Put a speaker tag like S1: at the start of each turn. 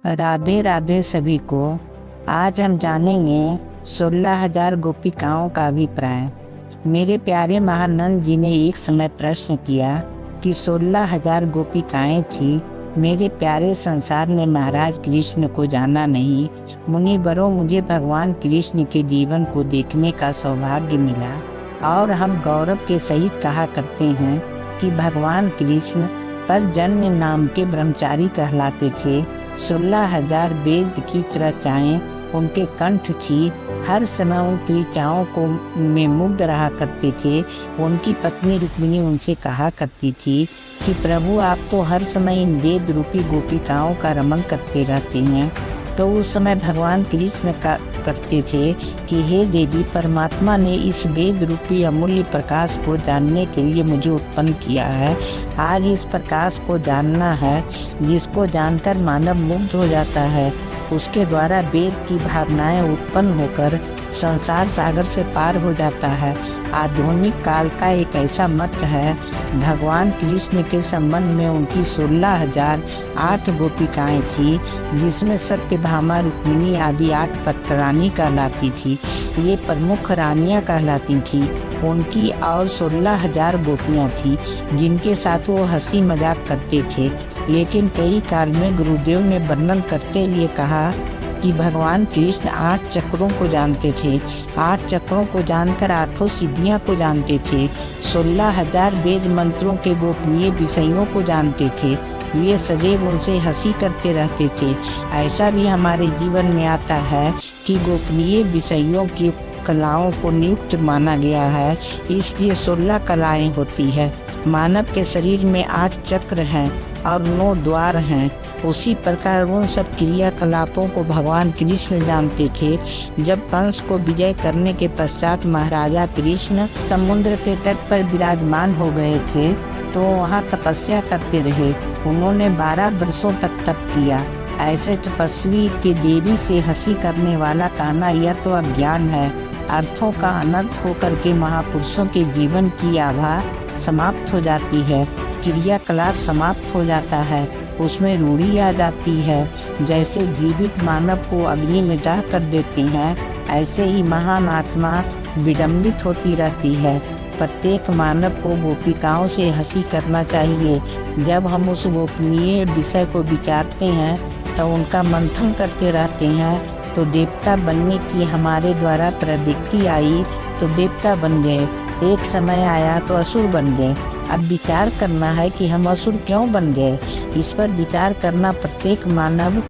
S1: राधे राधे सभी को। आज हम जानेंगे 16,000 गोपिकाओं का अभिप्राय। मेरे प्यारे महानंद जी ने एक समय प्रश्न किया कि 16,000 गोपिकाएं थी। मेरे प्यारे संसार ने महाराज कृष्ण को जाना नहीं। मुनिवरों, मुझे भगवान कृष्ण के जीवन को देखने का सौभाग्य मिला और हम गौरव के सहित कहा करते हैं कि भगवान कृष्ण परजन्य नाम के ब्रह्मचारी कहलाते थे। 16,000 वेद की त्रचाएं उनके कंठ थी। हर समय उन त्रचाओं को में मुग्ध रहा करते थे। उनकी पत्नी रुक्मिणी उनसे कहा करती थी कि प्रभु, आप तो हर समय इन वेद रूपी गोपिकाओं का रमण करते रहते हैं। तो उस समय भगवान कृष्ण का करते थे कि हे देवी, परमात्मा ने इस वेद रूपी अमूल्य प्रकाश को जानने के लिए मुझे उत्पन्न किया है। आज इस प्रकाश को जानना है, जिसको जानकर मानव मुग्ध हो जाता है। उसके द्वारा वेद की भावनाएं उत्पन्न होकर संसार सागर से पार हो जाता है। आधुनिक काल का एक ऐसा मत है। भगवान कृष्ण के संबंध में उनकी 16,008 गोपिकाएं थी, जिसमें सत्यभामा, रुक्मिणी आदि 8 पटरानी कहलाती थी। ये प्रमुख रानियां कहलाती थी। उनकी और 16,000 गोपियां थी, जिनके साथ वो हंसी मजाक करते थे। लेकिन कई काल में गुरुदेव ने वर्णन करते लिए कहा कि भगवान कृष्ण 8 चक्रों को जानते थे। 8 चक्रों को जानकर 8 सिद्धियां को जानते थे। 16,000 वेद मंत्रों के गोपनीय विषयों को जानते थे। ये सदैव उनसे हंसी करते रहते थे। ऐसा भी हमारे जीवन में आता है कि गोपनीय विषयों की कलाओं को नियुक्त माना गया है, इसलिए 16 कलाएं होती है। मानव के शरीर में 8 चक्र हैं और 9 द्वार हैं। उसी प्रकार उन सब क्रियाकलापों को भगवान कृष्ण जानते थे। जब कंस को विजय करने के पश्चात महाराजा कृष्ण समुद्र के तट पर विराजमान हो गए थे, तो वहाँ तपस्या करते रहे। उन्होंने 12 वर्षों तक तप किया। ऐसे तपस्वी के देवी से हंसी करने वाला कहना यह तो अज्ञान है। अर्थों का अनर्थ होकर के महापुरुषों के जीवन की आभा समाप्त हो जाती है। क्रियाकलाप समाप्त हो जाता है, उसमें रूढ़ी आ जाती है। जैसे जीवित मानव को अग्नि में दाह कर देते हैं, ऐसे ही महान आत्मा विडंबित होती रहती है। प्रत्येक मानव को गोपिकाओं से हंसी करना चाहिए। जब हम उस गोपनीय विषय को विचारते हैं तो उनका मंथन करते रहते हैं, तो देवता बनने की हमारे द्वारा प्रवृत्ति आई तो देवता बन गए। एक समय आया तो असुर बन गए। अब विचार करना है कि हम असुर क्यों बन गए। इस पर विचार करना प्रत्येक मानव